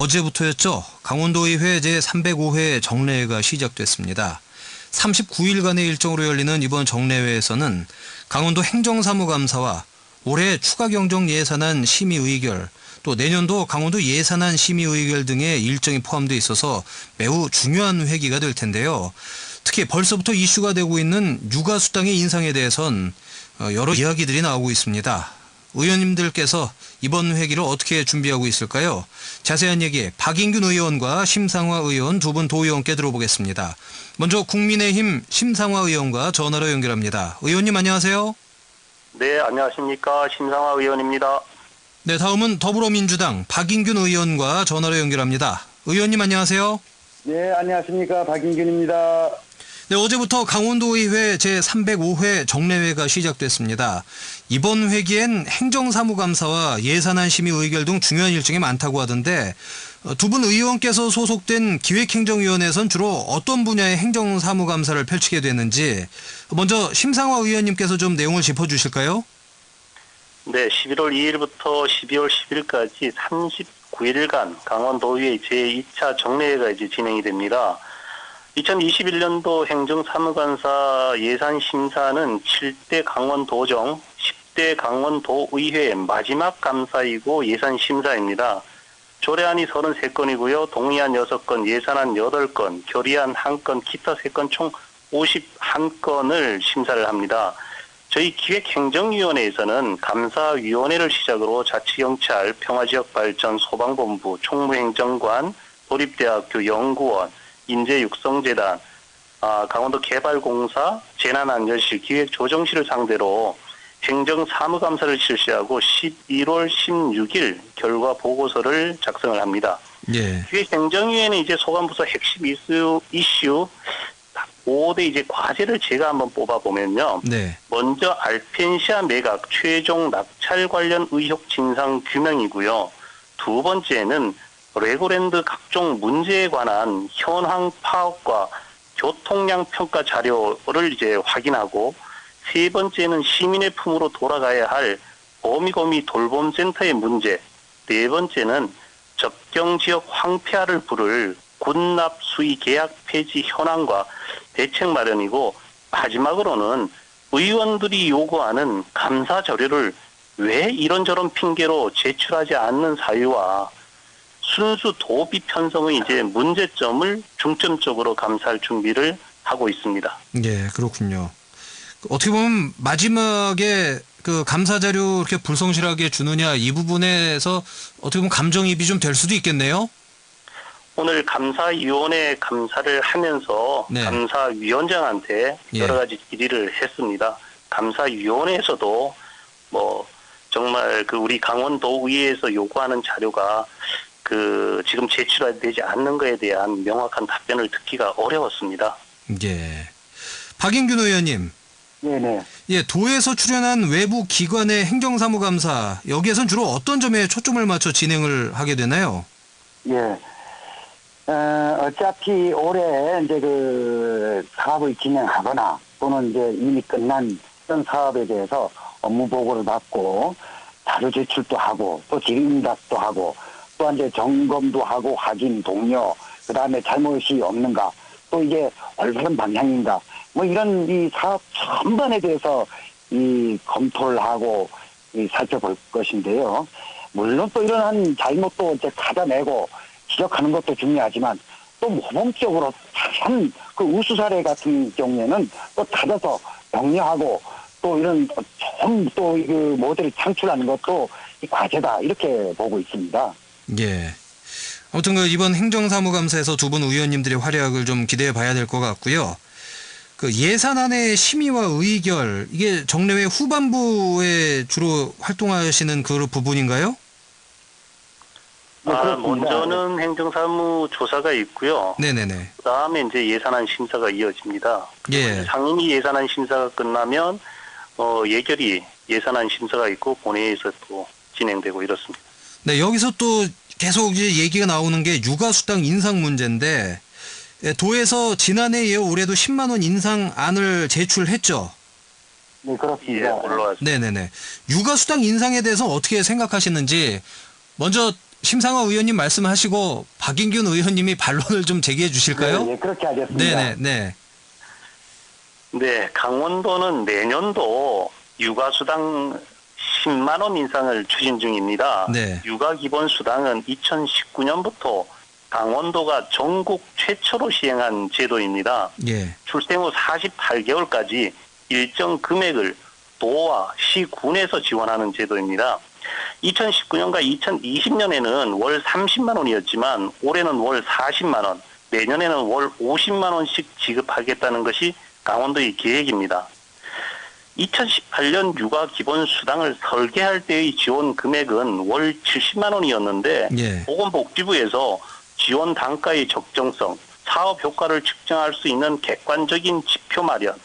어제부터였죠. 강원도의회 제305회 정례회가 시작됐습니다. 39일간의 일정으로 열리는 이번 정례회에서는 강원도 행정사무감사와 올해 추가경정 예산안 심의의결, 또 내년도 강원도 예산안 심의의결 등의 일정이 포함되어 있어서 매우 중요한 회기가 될 텐데요. 특히 벌써부터 이슈가 되고 있는 육아수당의 인상에 대해선 여러 이야기들이 나오고 있습니다. 의원님들께서 이번 회기를 어떻게 준비하고 있을까요? 자세한 얘기 박인균 의원과 심상화 의원 두 분 도의원께 들어보겠습니다. 먼저 국민의힘 심상화 의원과 전화로 연결합니다. 의원님 안녕하세요. 네, 안녕하십니까. 심상화 의원입니다. 네, 다음은 더불어민주당 박인균 의원과 전화로 연결합니다. 의원님 안녕하세요. 네, 안녕하십니까. 박인균입니다. 네, 어제부터 강원도의회 제305회 정례회가 시작됐습니다. 이번 회기엔 행정사무감사와 예산안 심의 의결 등 중요한 일정이 많다고 하던데 두 분 의원께서 소속된 기획행정위원회에선 주로 어떤 분야의 행정사무감사를 펼치게 됐는지 먼저 심상화 의원님께서 좀 내용을 짚어주실까요? 네, 11월 2일부터 12월 10일까지 39일간 강원도의회 제2차 정례회가 이제 진행이 됩니다. 2021년도 행정사무감사 예산심사는 7대 강원도정, 10대 강원도의회 마지막 감사이고 예산심사입니다. 조례안이 33건이고요. 동의안 6건, 예산안 8건, 결의안 1건, 기타 3건 총 51건을 심사를 합니다. 저희 기획행정위원회에서는 감사위원회를 시작으로 자치경찰, 평화지역발전, 소방본부, 총무행정관, 도립대학교 연구원, 인재육성재단, 강원도개발공사, 재난안전실, 기획조정실을 상대로 행정사무감사를 실시하고 11월 16일 결과 보고서를 작성을 합니다. 예. 기획행정위에는 이제 소관부서 핵심 이슈 5대 이제 과제를 제가 한번 뽑아보면요. 네. 먼저 알펜시아 매각 최종 낙찰 관련 의혹 진상 규명이고요. 두 번째는 레고랜드 각종 문제에 관한 현황 파악과 교통량 평가 자료를 이제 확인하고, 세 번째는 시민의 품으로 돌아가야 할 어미거미 돌봄센터의 문제, 네 번째는 접경지역 황폐화를 부를 군납 수의 계약 폐지 현황과 대책 마련이고, 마지막으로는 의원들이 요구하는 감사 자료를 왜 이런저런 핑계로 제출하지 않는 사유와 순수 도비 편성의 이제 문제점을 중점적으로 감사할 준비를 하고 있습니다. 예, 그렇군요. 어떻게 보면 마지막에 그 감사 자료 이렇게 불성실하게 주느냐 이 부분에서 어떻게 보면 감정이입이 좀 될 수도 있겠네요. 오늘 감사위원회 감사를 하면서 네. 감사위원장한테 여러 가지 질의를 했습니다. 감사위원회에서도 정말 우리 강원도의회에서 요구하는 자료가 지금 제출되지 않는 것에 대한 명확한 답변을 듣기가 어려웠습니다. 예. 박인균 의원님. 네네. 예, 도에서 출연한 외부 기관의 행정사무감사, 여기에선 주로 어떤 점에 초점을 맞춰 진행을 하게 되나요? 예. 어차피 올해 이제 사업을 진행하거나 또는 이제 이미 끝난 그런 사업에 대해서 업무 보고를 받고 자료 제출도 하고 또 질의응답도 하고 또 이제 점검도 하고 확인, 동료, 그 다음에 잘못이 없는가, 또 이게 올바른 방향인가, 이런 이 사업 전반에 대해서 이 검토를 하고 살펴볼 것인데요. 물론 또 이러한 잘못도 이제 찾아내고 지적하는 것도 중요하지만 또 모범적으로 참 우수 사례 같은 경우에는 또 찾아서 격려하고 또 이런 좋은 또 모델을 창출하는 것도 이 과제다, 이렇게 보고 있습니다. 예. 아무튼 이번 행정사무감사에서 두 분 의원님들의 활약을 좀 기대해 봐야 될 것 같고요. 예산안의 심의와 의결, 이게 정례회 후반부에 주로 활동하시는 그 부분인가요? 네, 먼저는 행정사무조사가 있고요. 네네네. 그다음에 이제 예산안 심사가 이어집니다. 예. 상임위 예산안 심사가 끝나면 예결위 예산안 심사가 있고 본회의에서 또 진행되고 이렇습니다. 네, 여기서 또 계속 이제 얘기가 나오는 게 육아수당 인상 문제인데, 도에서 지난해에 이어 올해도 10만 원 인상안을 제출했죠. 네, 그렇습니다. 올라왔습니다. 네네네. 육아수당 인상에 대해서 어떻게 생각하시는지 먼저 심상화 의원님 말씀하시고 박인균 의원님이 반론을 좀 제기해 주실까요? 네, 그렇게 하겠습니다. 네네. 네, 강원도는 내년도 육아수당 10만 원 인상을 추진 중입니다. 네. 육아기본수당은 2019년부터 강원도가 전국 최초로 시행한 제도입니다. 예. 출생 후 48개월까지 일정 금액을 도와 시군에서 지원하는 제도입니다. 2019년과 2020년에는 월 30만 원이었지만 올해는 월 40만 원, 내년에는 월 50만 원씩 지급하겠다는 것이 강원도의 계획입니다. 2018년 육아기본수당을 설계할 때의 지원 금액은 월 70만 원이었는데 예. 보건복지부에서 지원 단가의 적정성, 사업 효과를 측정할 수 있는 객관적인 지표 마련,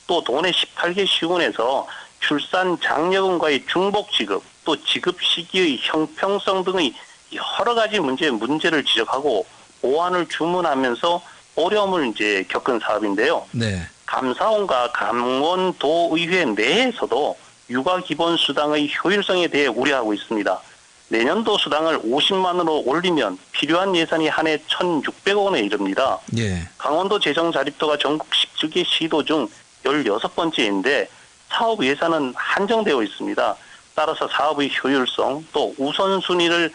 또 도내 18개 시군에서 출산 장려금과의 중복 지급, 또 지급 시기의 형평성 등의 여러 가지 문제를 지적하고 보완을 주문하면서 어려움을 이제 겪은 사업인데요. 네. 감사원과 강원도의회 내에서도 육아기본수당의 효율성에 대해 우려하고 있습니다. 내년도 수당을 50만 원으로 올리면 필요한 예산이 한 해 1,600억 원에 이릅니다. 예. 강원도 재정 자립도가 전국 17개 시도 중 16번째인데 사업 예산은 한정되어 있습니다. 따라서 사업의 효율성 또 우선순위를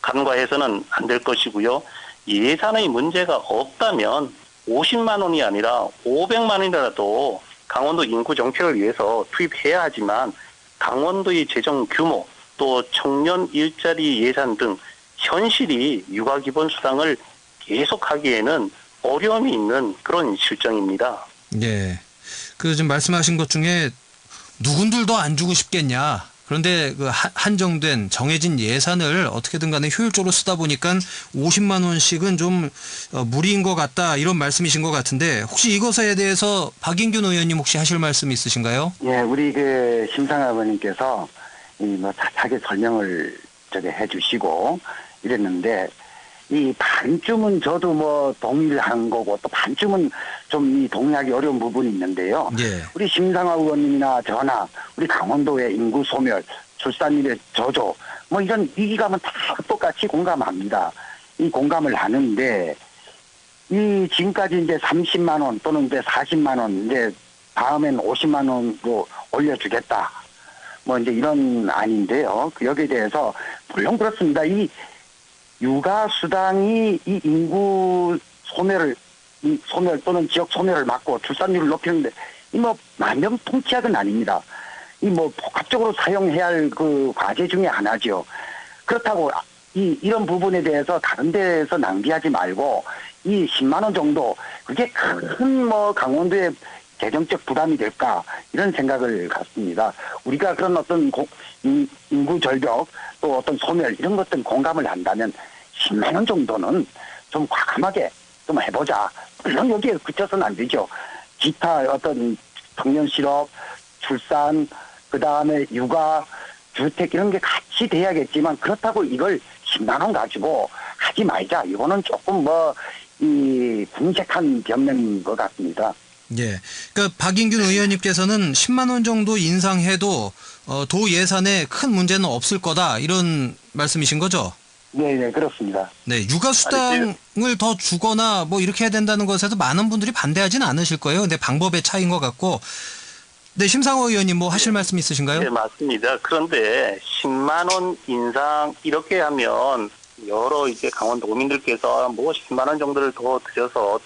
간과해서는 안 될 것이고요. 예산의 문제가 없다면 50만 원이 아니라 500만 원이라도 강원도 인구 정책을 위해서 투입해야 하지만 강원도의 재정 규모 또 청년 일자리 예산 등 현실이 육아기본수당을 계속하기에는 어려움이 있는 그런 실정입니다. 예. 그 지금 말씀하신 것 중에 누군들도 안 주고 싶겠냐. 그런데 그 한정된 정해진 예산을 어떻게든 간에 효율적으로 쓰다 보니까 50만 원씩은 좀 무리인 것 같다 이런 말씀이신 것 같은데 혹시 이것에 대해서 박인균 의원님 혹시 하실 말씀 있으신가요? 예, 우리 그 심상화 의원님께서 뭐 자세하게 설명을 해주시고 이랬는데 이 반쯤은 저도 뭐 동일한 거고 또 반쯤은 좀 이 동의하기 어려운 부분이 있는데요. 예. 우리 심상화 의원님이나 저나 우리 강원도의 인구 소멸, 출산율의 저조 뭐 이런 위기감은 다 똑같이 공감합니다. 이 공감을 하는데 이 지금까지 이제 30만 원 또는 이제 40만 원 이제 다음엔 50만 원으로 올려주겠다. 뭐 이제 이런 안인데요. 여기에 대해서 물론 그렇습니다. 이 육아수당이 이 인구 소멸 또는 지역 소멸을 막고 출산율을 높이는데 이 뭐 만병통치약은 아닙니다. 이 뭐 복합적으로 사용해야 할 그 과제 중에 하나죠. 그렇다고 이런 부분에 대해서 다른 데서 낭비하지 말고 이 10만 원 정도 그게 큰 뭐 강원도의 재정적 부담이 될까 이런 생각을 갖습니다. 우리가 그런 어떤 인구 절벽 또 어떤 소멸 이런 것들 공감을 한다면 10만 원 정도는 좀 과감하게 좀 해보자. 물론 여기에 그쳐서는 안 되죠. 기타 어떤 청년 실업, 출산, 그 다음에 육아, 주택 이런 게 같이 돼야겠지만 그렇다고 이걸 10만 원 가지고 하지 말자. 이거는 조금 이 궁색한 변명인 것 같습니다. 예. 그러니까 박인균 의원님께서는 10만 원 정도 인상해도 도 예산에 큰 문제는 없을 거다 이런 말씀이신 거죠? 네, 그렇습니다. 네, 육아 수당을 더 주거나 뭐 이렇게 해야 된다는 것에서 많은 분들이 반대하지는 않으실 거예요. 근데 방법의 차이인 것 같고. 네, 심상호 의원님 뭐 하실 말씀 있으신가요? 네, 맞습니다. 그런데 10만 원 인상 이렇게 하면 여러 이제 강원도민들께서 뭐 10만 원 정도를 더 들여서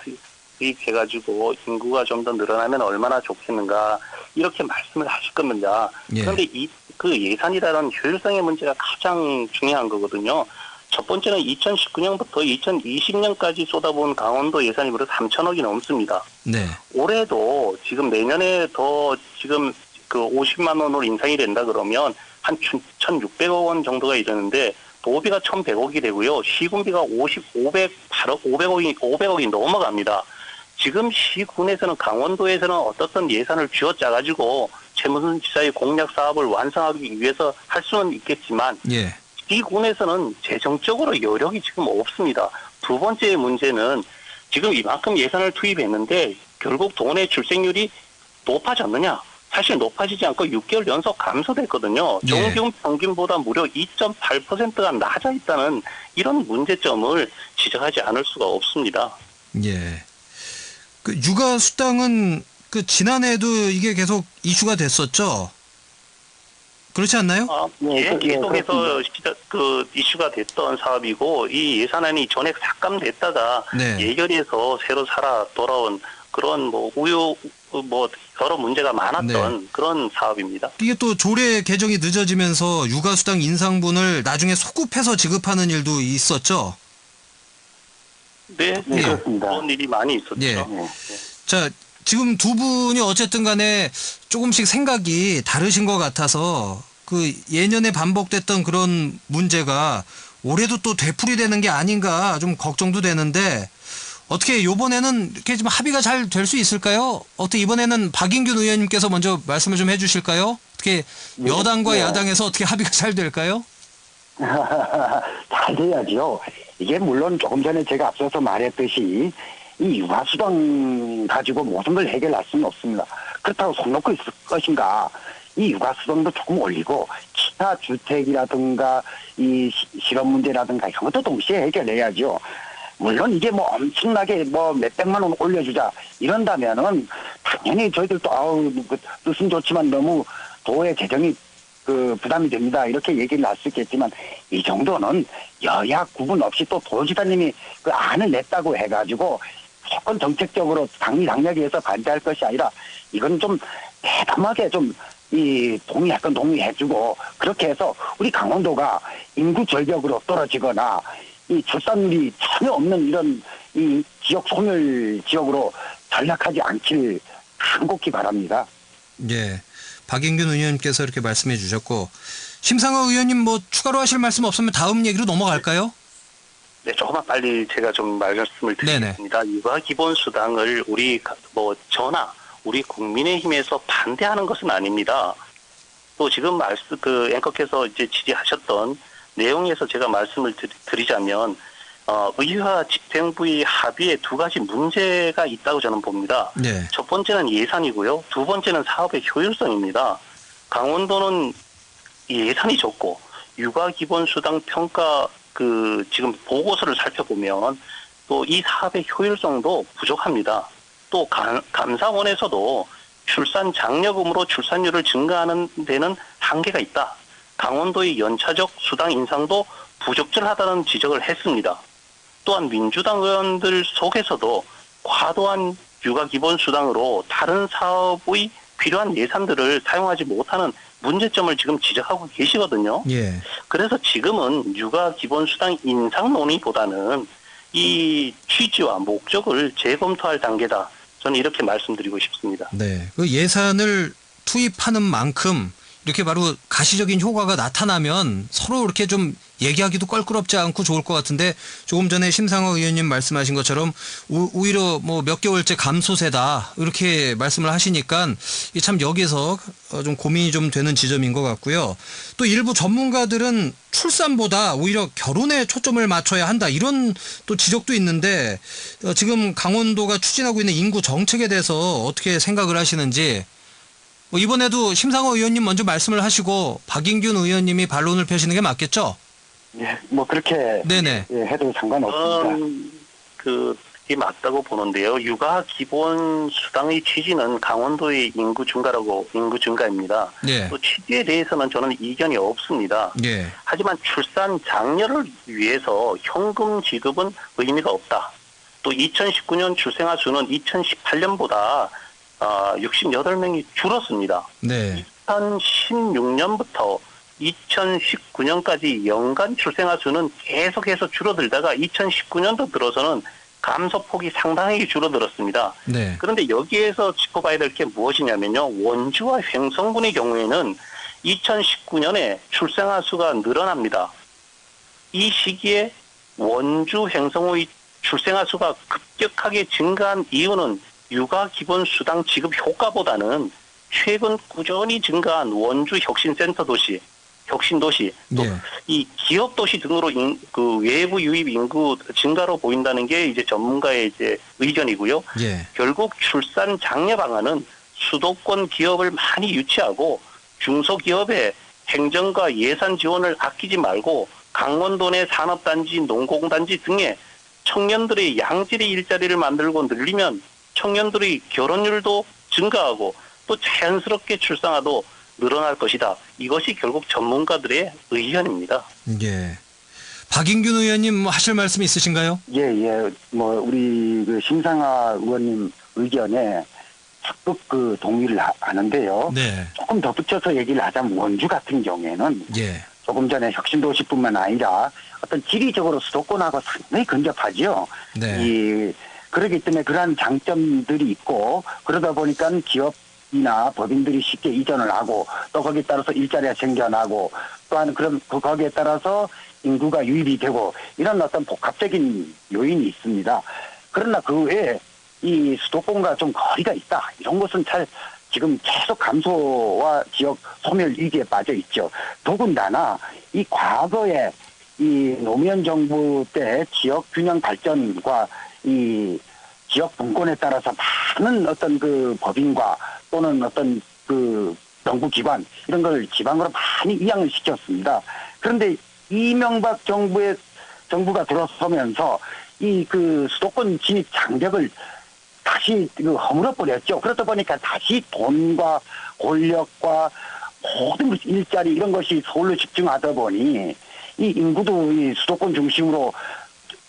투입해가지고 인구가 좀 더 늘어나면 얼마나 좋겠는가 이렇게 말씀을 하실 겁니다. 예. 그런데 그 예산이라는 효율성의 문제가 가장 중요한 거거든요. 첫 번째는 2019년부터 2020년까지 쏟아부은 강원도 예산이 무려 3천억이 넘습니다. 네. 올해도 지금 내년에 더 지금 그 50만 원으로 인상이 된다 그러면 한 1,600억 원 정도가 이르는데 도비가 1,100억이 되고요. 시군비가 500억이 넘어갑니다. 지금 시군에서는 강원도에서는 어떻든 예산을 쥐어짜가지고 최문순 지사의 공약 사업을 완성하기 위해서 할 수는 있겠지만 예. 시군에서는 재정적으로 여력이 지금 없습니다. 두 번째 문제는 지금 이만큼 예산을 투입했는데 결국 도내 출생률이 높아졌느냐? 사실 높아지지 않고 6개월 연속 감소됐거든요. 예. 정기금 평균보다 무려 2.8%가 낮아 있다는 이런 문제점을 지적하지 않을 수가 없습니다. 예. 그 육아 수당은 그 지난해에도 이게 계속 이슈가 됐었죠. 그렇지 않나요? 예, 계속해서 그렇습니다. 이슈가 됐던 사업이고 이 예산안이 전액 삭감됐다가 네. 예결위에서 새로 살아 돌아온 그런 여러 문제가 많았던 그런 사업입니다. 이게 또 조례 개정이 늦어지면서 육아 수당 인상분을 나중에 소급해서 지급하는 일도 있었죠. 네, 네, 그렇습니다. 그런 일이 많이 있었죠. 예. 네. 자, 지금 두 분이 어쨌든 간에 조금씩 생각이 다르신 것 같아서 그 예년에 반복됐던 그런 문제가 올해도 또 되풀이되는 게 아닌가 좀 걱정도 되는데 어떻게 이번에는 이렇게 좀 합의가 잘 될 수 있을까요? 어떻게 이번에는 박인균 의원님께서 먼저 말씀을 좀 해주실까요? 어떻게 여당과 네. 야당에서 어떻게 합의가 잘 될까요? 잘 돼야죠. 이게 물론 조금 전에 제가 앞서서 말했듯이 이 육아수당 가지고 모든 걸 해결할 수는 없습니다. 그렇다고 손 놓고 있을 것인가. 이 육아수당도 조금 올리고 기타 주택이라든가 이 실업 문제라든가 이런 것도 동시에 해결해야죠. 물론 이게 뭐 엄청나게 뭐 몇백만 원 올려주자 이런다면은 당연히 저희들도 뜻은 좋지만 너무 도의 재정이 부담이 됩니다. 이렇게 얘기를 할 수 있겠지만 이 정도는 여야 구분 없이 또 도지사님이 그 안을 냈다고 해가지고 무조건 정책적으로 당락위에서 반대할 것이 아니라 이건 좀 대담하게 좀 동의할 건 동의해주고 그렇게 해서 우리 강원도가 인구 절벽으로 떨어지거나 이 출산율이 전혀 없는 이런 이 지역 소멸 지역으로 전락하지 않길 간곡히 바랍니다. 예. 박인균 의원님께서 이렇게 말씀해 주셨고 심상호 의원님 뭐 추가로 하실 말씀 없으면 다음 얘기로 넘어갈까요? 네, 조금만 빨리 제가 좀 말씀을 드리겠습니다. 육아 기본 수당을 우리 국민의힘에서 반대하는 것은 아닙니다. 또 지금 앵커께서 이제 질의하셨던 내용에서 제가 말씀을 드리자면 의회와 집행부의 합의에 두 가지 문제가 있다고 저는 봅니다. 네. 첫 번째는 예산이고요. 두 번째는 사업의 효율성입니다. 강원도는 예산이 적고 육아 기본 수당 평가 지금 보고서를 살펴보면 또 이 사업의 효율성도 부족합니다. 또 감사원에서도 출산 장려금으로 출산율을 증가하는 데는 한계가 있다. 강원도의 연차적 수당 인상도 부적절하다는 지적을 했습니다. 또한 민주당 의원들 속에서도 과도한 육아 기본 수당으로 다른 사업의 필요한 예산들을 사용하지 못하는 문제점을 지금 지적하고 계시거든요. 예. 그래서 지금은 육아 기본 수당 인상 논의보다는 이 취지와 목적을 재검토할 단계다. 저는 이렇게 말씀드리고 싶습니다. 네. 그 예산을 투입하는 만큼 이렇게 바로 가시적인 효과가 나타나면 서로 이렇게 좀 얘기하기도 껄끄럽지 않고 좋을 것 같은데 조금 전에 심상호 의원님 말씀하신 것처럼 오히려 뭐 몇 개월째 감소세다 이렇게 말씀을 하시니까 참 여기서 좀 고민이 좀 되는 지점인 것 같고요. 또 일부 전문가들은 출산보다 오히려 결혼에 초점을 맞춰야 한다 이런 또 지적도 있는데 지금 강원도가 추진하고 있는 인구 정책에 대해서 어떻게 생각을 하시는지 이번에도 심상호 의원님 먼저 말씀을 하시고 박인균 의원님이 반론을 펴시는 게 맞겠죠? 예, 뭐 그렇게 네네. 해도 상관없습니다. 그게 맞다고 보는데요. 육아 기본 수당의 취지는 강원도의 인구 증가입니다. 예. 또 취지에 대해서는 저는 이견이 없습니다. 예. 하지만 출산 장려를 위해서 현금 지급은 의미가 없다. 또 2019년 출생아 수는 2018년보다 68명이 줄었습니다. 네. 2016년부터 2019년까지 연간 출생아 수는 계속해서 줄어들다가 2019년도 들어서는 감소폭이 상당히 줄어들었습니다. 네. 그런데 여기에서 짚어봐야 될 게 무엇이냐면요. 원주와 횡성군의 경우에는 2019년에 출생아 수가 늘어납니다. 이 시기에 원주 횡성의 출생아 수가 급격하게 증가한 이유는 육아 기본 수당 지급 효과보다는 최근 꾸준히 증가한 원주 혁신센터 도시, 혁신도시, 또 예. 이 기업 도시 등으로 외부 유입 인구 증가로 보인다는 게 이제 전문가의 이제 의견이고요. 예. 결국 출산 장려 방안은 수도권 기업을 많이 유치하고 중소기업에 행정과 예산 지원을 아끼지 말고 강원도 내 산업단지, 농공단지 등에 청년들의 양질의 일자리를 만들고 늘리면 청년들의 결혼율도 증가하고 또 자연스럽게 출산화도 늘어날 것이다. 이것이 결국 전문가들의 의견입니다. 예. 박인균 의원님 뭐 하실 말씀 있으신가요? 예, 예. 뭐, 우리 그 심상아 의원님 의견에 적극 그 동의를 하는데요. 네. 조금 덧붙여서 얘기를 하자면 원주 같은 경우에는 예. 조금 전에 혁신도시뿐만 아니라 어떤 지리적으로 수도권하고 상당히 근접하죠. 네. 그렇기 때문에 그러한 장점들이 있고 그러다 보니까 기업이나 법인들이 쉽게 이전을 하고 또 거기에 따라서 일자리가 생겨나고 또한 그럼 거기에 따라서 인구가 유입이 되고 이런 어떤 복합적인 요인이 있습니다. 그러나 그 외에 이 수도권과 좀 거리가 있다. 이런 것은 잘 지금 계속 감소와 지역 소멸 위기에 빠져 있죠. 더군다나 이 과거에 이 노무현 정부 때 지역 균형 발전과 이 지역 분권에 따라서 많은 어떤 그 법인과 또는 어떤 그 정부기관 이런 걸 지방으로 많이 이양을 시켰습니다. 그런데 이명박 정부가 들어서면서 이 그 수도권 진입 장벽을 다시 그 허물어버렸죠. 그러다 보니까 다시 돈과 권력과 모든 일자리 이런 것이 서울로 집중하다 보니 이 인구도 이 수도권 중심으로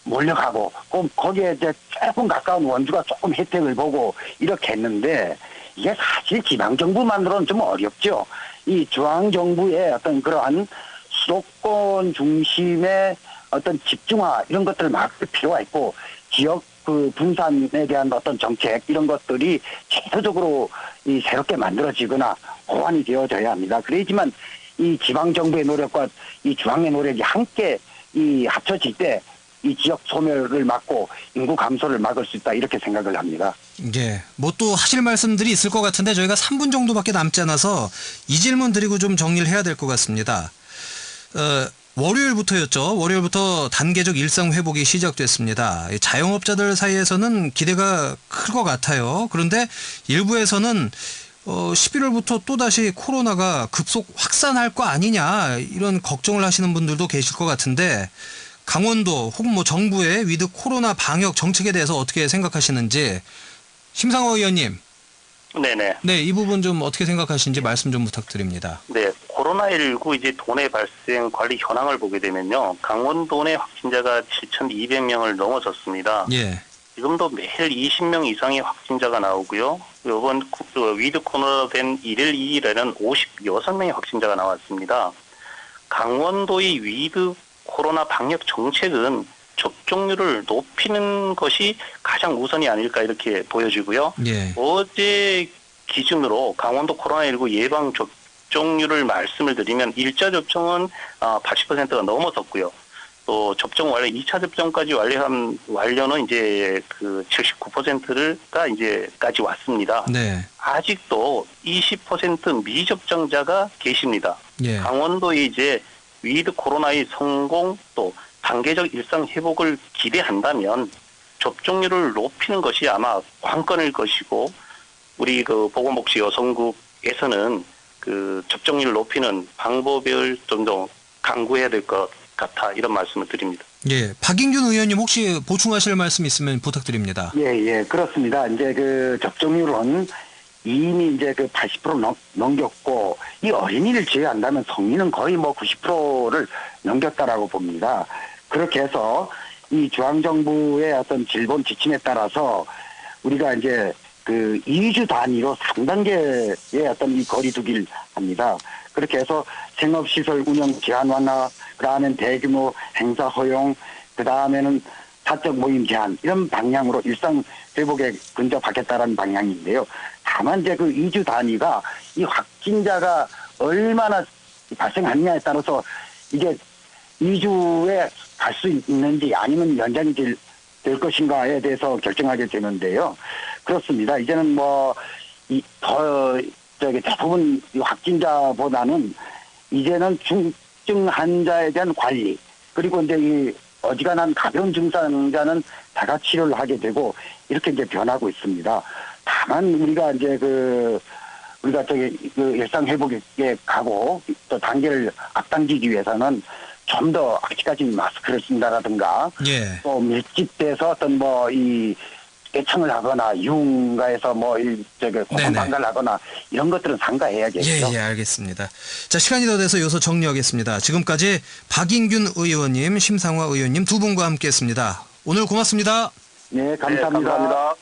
몰려가고 거기에 이제 조금 가까운 원주가 조금 혜택을 보고 이렇게 했는데 이게 사실 지방정부만으로는 좀 어렵죠. 이 중앙정부의 어떤 그러한 수도권 중심의 어떤 집중화 이런 것들을 막을 필요가 있고 지역 그 분산에 대한 어떤 정책 이런 것들이 제도적으로 이 새롭게 만들어지거나 보완이 되어져야 합니다. 그래야지만 이 지방 정부의 노력과 이 중앙의 노력이 함께 이 합쳐질 때 이 지역 소멸을 막고 인구 감소를 막을 수 있다 이렇게 생각을 합니다. 예. 뭐 또 하실 말씀들이 있을 것 같은데 저희가 3분 정도밖에 남지 않아서 이 질문 드리고 좀 정리를 해야 될 것 같습니다. 월요일부터였죠. 월요일부터 단계적 일상 회복이 시작됐습니다. 자영업자들 사이에서는 기대가 클 것 같아요. 그런데 일부에서는 11월부터 또다시 코로나가 급속 확산할 거 아니냐 이런 걱정을 하시는 분들도 계실 것 같은데 강원도 혹은 뭐 정부의 위드 코로나 방역 정책에 대해서 어떻게 생각하시는지 심상호 의원님. 네네. 네, 이 부분 좀 어떻게 생각하시는지 말씀 좀 부탁드립니다. 네, 코로나19 이제 도내 발생 관리 현황을 보게 되면요. 강원도 내 확진자가 7,200명을 넘어섰습니다. 예. 지금도 매일 20명 이상의 확진자가 나오고요. 이번 위드 코로나 된 1일, 2일에는 56명의 확진자가 나왔습니다. 강원도의 위드 코로나 방역 정책은 접종률을 높이는 것이 가장 우선이 아닐까 이렇게 보여지고요. 예. 어제 기준으로 강원도 코로나19 예방 접종률을 말씀을 드리면 1차 접종은 80%가 넘어섰고요. 또 접종 완료, 2차 접종까지 완료는 이제 그 79%가 이제까지 왔습니다. 네. 아직도 20% 미접종자가 계십니다. 예. 강원도에 이제 위드 코로나의 성공 또 단계적 일상 회복을 기대한다면 접종률을 높이는 것이 아마 관건일 것이고 우리 그 보건복지여성국에서는 그 접종률을 높이는 방법을 좀 더 강구해야 될 것 같아 이런 말씀을 드립니다. 예. 박인균 의원님 혹시 보충하실 말씀 있으면 부탁드립니다. 예, 그렇습니다. 이제 그 접종률은 이미 이제 그 80% 넘겼고 이 어린이를 제외한다면 성인은 거의 뭐 90%를 넘겼다라고 봅니다. 그렇게 해서 이 중앙정부의 어떤 질본 지침에 따라서 우리가 이제 그 2주 단위로 3단계의 어떤 이 거리두기를 합니다. 그렇게 해서 생업시설 운영 제한 완화, 그 다음엔 대규모 행사 허용, 그 다음에는 사적 모임 제한 이런 방향으로 일상 회복에 근접하겠다라는 방향인데요. 다만 이제 그 2주 단위가 이 확진자가 얼마나 발생하느냐에 따라서 이게 2주에 갈 수 있는지 아니면 연장이 될 것인가에 대해서 결정하게 되는데요. 그렇습니다. 이제는 대부분 이 확진자보다는 이제는 중증 환자에 대한 관리 그리고 이제 이 어지간한 가벼운 증상자는 자가 치료를 하게 되고 이렇게 이제 변하고 있습니다. 다만 우리가 이제 우리가 그 일상 회복에 가고 또 단계를 앞당기기 위해서는 좀 더 아직까지 마스크를 쓴다라든가 예. 또 밀집돼서 어떤 이 대청을 하거나 유흥가에서 공방가를 하거나 이런 것들은 삼가해야겠죠. 예, 알겠습니다. 자, 시간이 더 돼서 여기서 정리하겠습니다. 지금까지 박인균 의원님, 심상화 의원님 두 분과 함께했습니다. 오늘 고맙습니다. 네, 감사합니다. 네, 감사합니다.